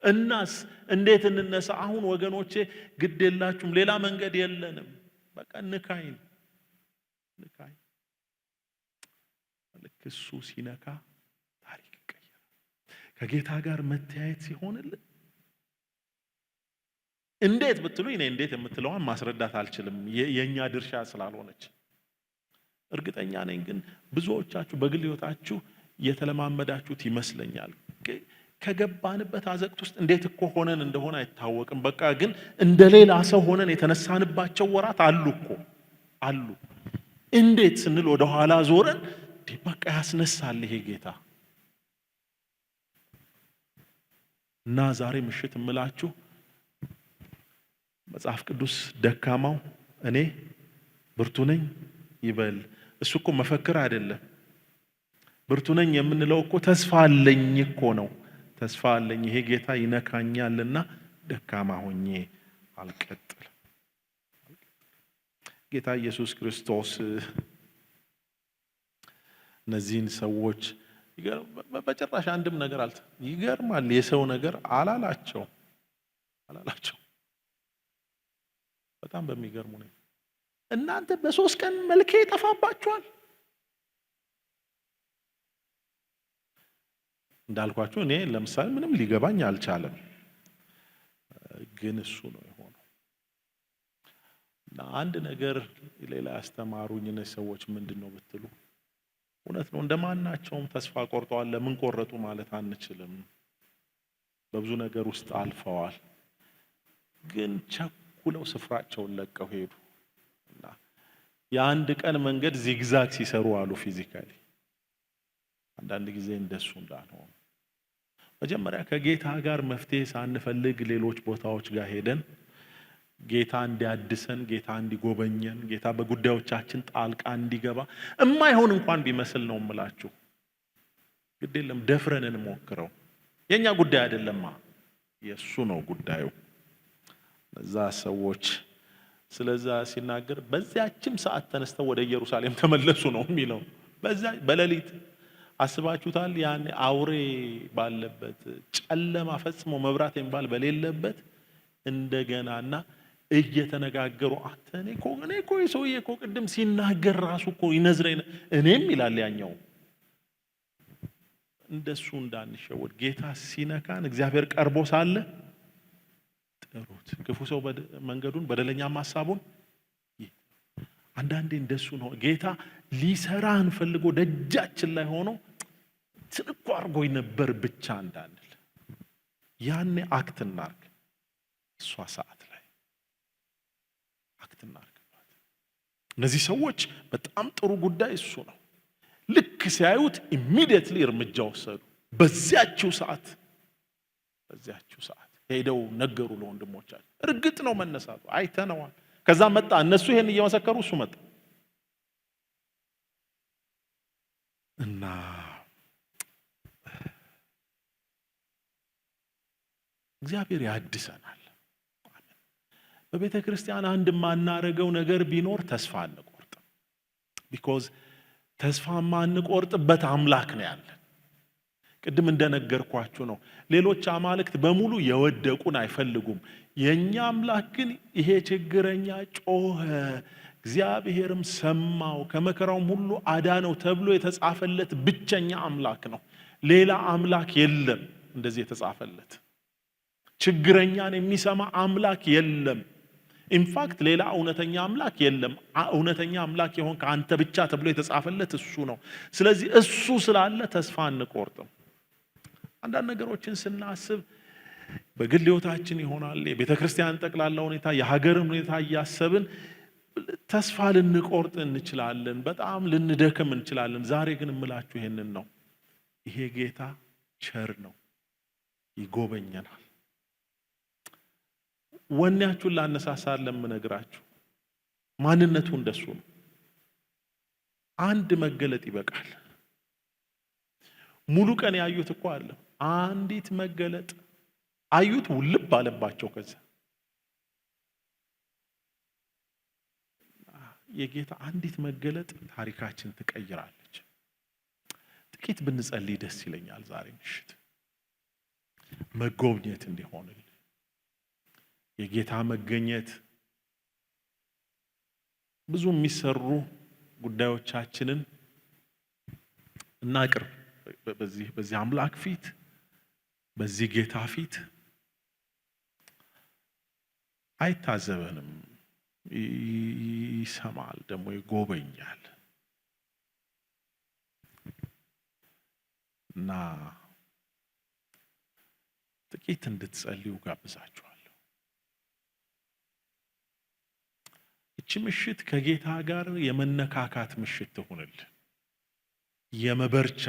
እናስ እንዴት እንነሳ? አሁን ወገኖቼ ግድ የላችሁም፣ ሌላ መንገድ የለንም። በቃ ንካይን ልክ እሱ ሲነካ ታሪክ ይቀየራል። ከጌታ ጋር መተያየት ሲሆንልን እንዴት ብትሉ እኔ እንዴት የምትለዋን ማስረዳት አልችልም፣ የኛ ድርሻ ስላልሆነች። እርግጠኛ ነኝ ግን ብዙዎቻችሁ በግል ህይወታችሁ የተለማመዳችሁት ይመስለኛል። ከገባንበት አዘቅት ውስጥ እንዴት እኮ ሆነን እንደሆነ አይታወቅም። በቃ ግን እንደሌላ ሰው ሆነን የተነሳንባቸው ወራት አሉ እኮ አሉ። እንዴት ስንል ወደ ኋላ ዞረን በቃ ያስነሳል ይሄ ጌታ። እና ዛሬ ምሽት እምላችሁ መጽሐፍ ቅዱስ ደካማው እኔ ብርቱ ነኝ ይበል። እሱ እኮ መፈክር አይደለም። ብርቱ ነኝ የምንለው እኮ ተስፋ አለኝ እኮ ነው። ተስፋ አለኝ ይሄ ጌታ ይነካኛልና ደካማ ሆኜ አልቀጥልም። ጌታ ኢየሱስ ክርስቶስ እነዚህን ሰዎች በጭራሽ አንድም ነገር ይገርማል። የሰው ነገር አላላቸው። በጣም በሚገርሙ ነው። እናንተ በ3 ቀን መልኬ ይጠፋባችኋል። እንዳልኳችሁ እኔ ለምሳሌ ምንም ሊገባኝ አልቻለም፣ ግን እሱ ነው የሆነው። እና አንድ ነገር ሌላ ያስተማሩኝ እነዚህ ሰዎች ምንድነው ብትሉ፣ እውነት ነው እንደማናቸውም ተስፋ ቆርጠዋል። ለምን ቆረጡ ማለት አንችልም። በብዙ ነገር ውስጥ አልፈዋል። ግን ቸኩለው ስፍራቸውን ለቀው ሄዱ እና የአንድ ቀን መንገድ ዚግዛግ ሲሰሩ አሉ ፊዚካሊ። አንዳንድ ጊዜ እንደሱ እንዳልሆነ መጀመሪያ ከጌታ ጋር መፍትሄ ሳንፈልግ ሌሎች ቦታዎች ጋር ሄደን ጌታ እንዲያድሰን፣ ጌታ እንዲጎበኘን፣ ጌታ በጉዳዮቻችን ጣልቃ እንዲገባ እማይሆን እንኳን ቢመስል ነው እምላችሁ፣ ግድ የለም ደፍረን እንሞክረው። የኛ ጉዳይ አይደለማ፣ የሱ ነው ጉዳዩ። እዛ ሰዎች ስለዛ ሲናገር በዚያችም ሰዓት ተነስተው ወደ ኢየሩሳሌም ተመለሱ ነው የሚለው። በዛ በሌሊት አስባችሁታል? ያኔ አውሬ ባለበት ጨለማ ፈጽሞ መብራት የሚባል በሌለበት እንደገናና እየተነጋገሩ እኔ እኮ የሰውዬ እኮ ቅድም ሲናገር ራሱ እኮ ይነዝረኝ እኔም ይላል ያኛው። እንደሱ እንዳንሸወድ ጌታ ሲነካን እግዚአብሔር ቀርቦ ሳለ ጥሩት። ክፉ ሰው መንገዱን በደለኛም ሐሳቡን አንዳንዴ እንደሱ ነው። ጌታ ሊሰራን ፈልጎ ደጃችን ላይ ሆኖ ትልቁ አርጎኝ ነበር ብቻ እንዳንል ያኔ አክት እናርግ። እሷ ሰዓት ላይ አክት እናርግባት። እነዚህ ሰዎች በጣም ጥሩ ጉዳይ እሱ ነው። ልክ ሲያዩት ኢሚዲየትሊ እርምጃ ወሰዱ። በዚያችው ሰዓት ሄደው ነገሩ ለወንድሞቻቸው። እርግጥ ነው መነሳቱ አይተነዋል። ከዛ መጣ። እነሱ ይሄን እየመሰከሩ እሱ መጣ እና እግዚአብሔር ያድሰናል። በቤተ ክርስቲያን አንድ ማናረገው ነገር ቢኖር ተስፋ አንቆርጥም። ቢኮዝ ተስፋ ማንቆርጥበት አምላክ ነው ያለን። ቅድም እንደነገርኳችሁ ነው። ሌሎች አማልክት በሙሉ የወደቁን አይፈልጉም። የኛ አምላክ ግን ይሄ ችግረኛ ጮኸ፣ እግዚአብሔርም ሰማው፣ ከመከራውም ሁሉ አዳነው ተብሎ የተጻፈለት ብቸኛ አምላክ ነው። ሌላ አምላክ የለም እንደዚህ የተጻፈለት። ችግረኛን የሚሰማ አምላክ የለም። ኢንፋክት ሌላ እውነተኛ አምላክ የለም። እውነተኛ አምላክ የሆን ከአንተ ብቻ ተብሎ የተጻፈለት እሱ ነው። ስለዚህ እሱ ስላለ ተስፋ አንቆርጥም። አንዳንድ ነገሮችን ስናስብ በግል ህይወታችን ይሆናል፣ የቤተ ክርስቲያን ጠቅላላ ሁኔታ፣ የሀገርን ሁኔታ እያሰብን ተስፋ ልንቆርጥ እንችላለን፣ በጣም ልንደክም እንችላለን። ዛሬ ግን እምላችሁ ይሄንን ነው። ይሄ ጌታ ቸር ነው፣ ይጎበኘናል። ወኔያችሁን ላነሳሳል ለምነግራችሁ ማንነቱ እንደሱ ነው። አንድ መገለጥ ይበቃል። ሙሉ ቀን ያዩት እኮ አለ። አንዲት መገለጥ አዩት፣ ውልብ አለባቸው። ከዛ የጌታ አንዲት መገለጥ ታሪካችን ትቀይራለች። ጥቂት ብንጸልይ ደስ ይለኛል። ዛሬ ምሽት መጎብኘት እንዲሆንልን የጌታ መገኘት ብዙ የሚሰሩ ጉዳዮቻችንን እናቅርብ። በዚህ አምላክ ፊት፣ በዚህ ጌታ ፊት አይታዘበንም፣ ይሰማል፣ ደግሞ ይጎበኛል። እና ጥቂት እንድትጸልዩ ጋብዛችኋለሁ። እቺ ምሽት ከጌታ ጋር የመነካካት ምሽት ትሁንልን፣ የመበርቻ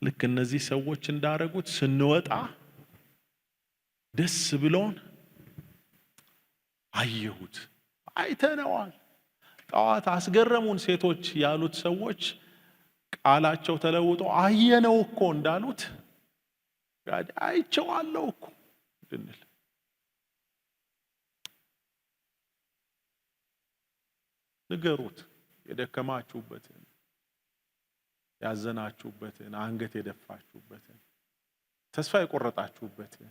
ልክ እነዚህ ሰዎች እንዳረጉት ስንወጣ ደስ ብሎን አየሁት፣ አይተነዋል። ጠዋት አስገረሙን ሴቶች ያሉት ሰዎች ቃላቸው ተለውጦ አየነው እኮ እንዳሉት አይቼዋለሁ እኮ እንድንል ንገሩት። የደከማችሁበትን፣ ያዘናችሁበትን፣ አንገት የደፋችሁበትን፣ ተስፋ የቆረጣችሁበትን፣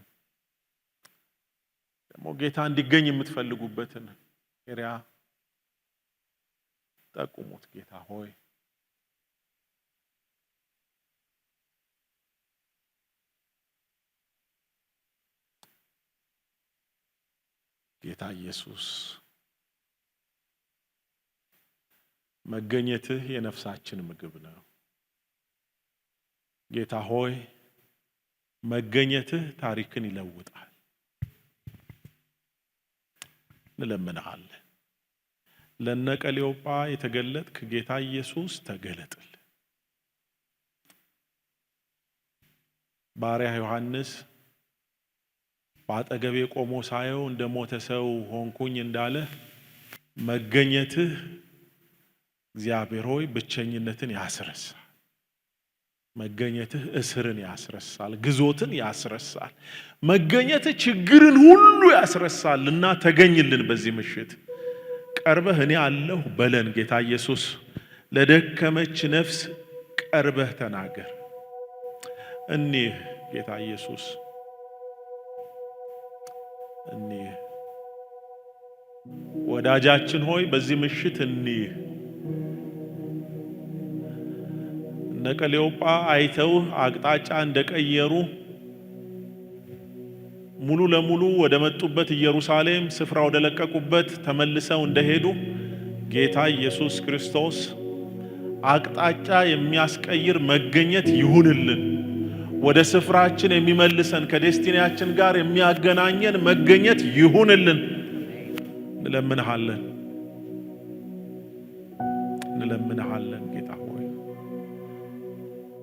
ደግሞ ጌታ እንዲገኝ የምትፈልጉበትን ኤሪያ ጠቁሙት። ጌታ ሆይ ጌታ ኢየሱስ መገኘትህ የነፍሳችን ምግብ ነው። ጌታ ሆይ መገኘትህ ታሪክን ይለውጣል። እንለምንሃለን። ለነ ቀሌዮጳ የተገለጥክ ጌታ ኢየሱስ ተገለጥል። ባሪያ ዮሐንስ በአጠገቤ ቆሞ ሳየው እንደ ሞተ ሰው ሆንኩኝ እንዳለ መገኘትህ እግዚአብሔር ሆይ ብቸኝነትን ያስረሳል። መገኘትህ እስርን ያስረሳል፣ ግዞትን ያስረሳል። መገኘትህ ችግርን ሁሉ ያስረሳል እና ተገኝልን። በዚህ ምሽት ቀርበህ እኔ አለሁ በለን። ጌታ ኢየሱስ ለደከመች ነፍስ ቀርበህ ተናገር። እኒህ ጌታ ኢየሱስ እኒህ ወዳጃችን ሆይ በዚህ ምሽት እኒህ እነ ቀሌዮጳ አይተው አቅጣጫ እንደቀየሩ ሙሉ ለሙሉ ወደ መጡበት ኢየሩሳሌም ስፍራ ወደ ለቀቁበት ተመልሰው እንደሄዱ ጌታ ኢየሱስ ክርስቶስ አቅጣጫ የሚያስቀይር መገኘት ይሁንልን። ወደ ስፍራችን የሚመልሰን ከዴስቲኒያችን ጋር የሚያገናኘን መገኘት ይሁንልን። እንለምንሃለን እንለምንሃለን። ጌታ ሆይ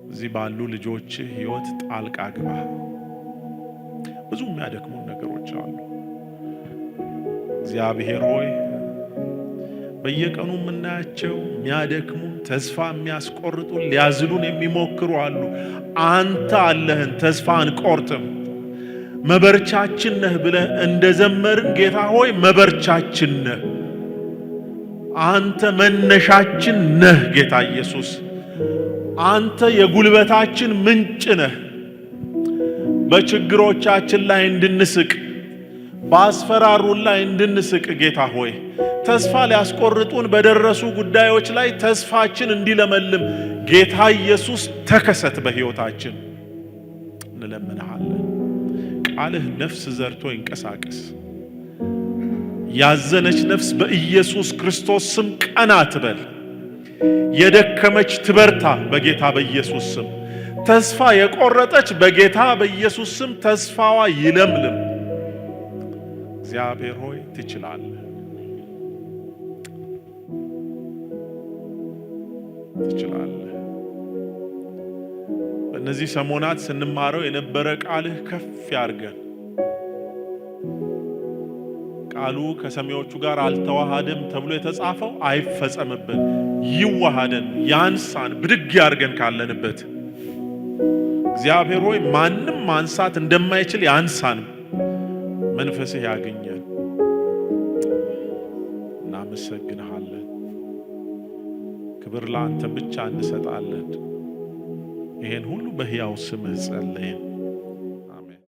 እዚህ ባሉ ልጆች ሕይወት ጣልቃ ግባ። ብዙ የሚያደክሙን ነገሮች አሉ። እግዚአብሔር ሆይ በየቀኑ የምናያቸው የሚያደክሙን፣ ተስፋ የሚያስቆርጡን፣ ሊያዝሉን የሚሞክሩ አሉ። አንተ አለህን፣ ተስፋ አንቆርጥም። መበርቻችን ነህ ብለህ እንደዘመርን ጌታ ሆይ መበርቻችን ነህ። አንተ መነሻችን ነህ ጌታ ኢየሱስ። አንተ የጉልበታችን ምንጭ ነህ። በችግሮቻችን ላይ እንድንስቅ፣ ባስፈራሩን ላይ እንድንስቅ ጌታ ሆይ ተስፋ ሊያስቆርጡን በደረሱ ጉዳዮች ላይ ተስፋችን እንዲለመልም ጌታ ኢየሱስ ተከሰት በሕይወታችን እንለምንሃለን። ቃልህ ነፍስ ዘርቶ ይንቀሳቀስ። ያዘነች ነፍስ በኢየሱስ ክርስቶስ ስም ቀና ትበል። የደከመች ትበርታ በጌታ በኢየሱስ ስም። ተስፋ የቆረጠች በጌታ በኢየሱስ ስም ተስፋዋ ይለምልም። እግዚአብሔር ሆይ ትችላለህ፣ ትችላለህ። በእነዚህ ሰሞናት ስንማረው የነበረ ቃልህ ከፍ ያርገን። ቃሉ ከሰሚዎቹ ጋር አልተዋሃደም ተብሎ የተጻፈው አይፈጸምብን፣ ይዋሃደን፣ ያንሳን፣ ብድግ ያርገን ካለንበት። እግዚአብሔር ሆይ ማንም ማንሳት እንደማይችል ያንሳን፣ መንፈስህ ያገኛል። እናመሰግንሃለን። ክብር ለአንተ ብቻ እንሰጣለን። ይሄን ሁሉ በሕያው ስምህ ጸለይን።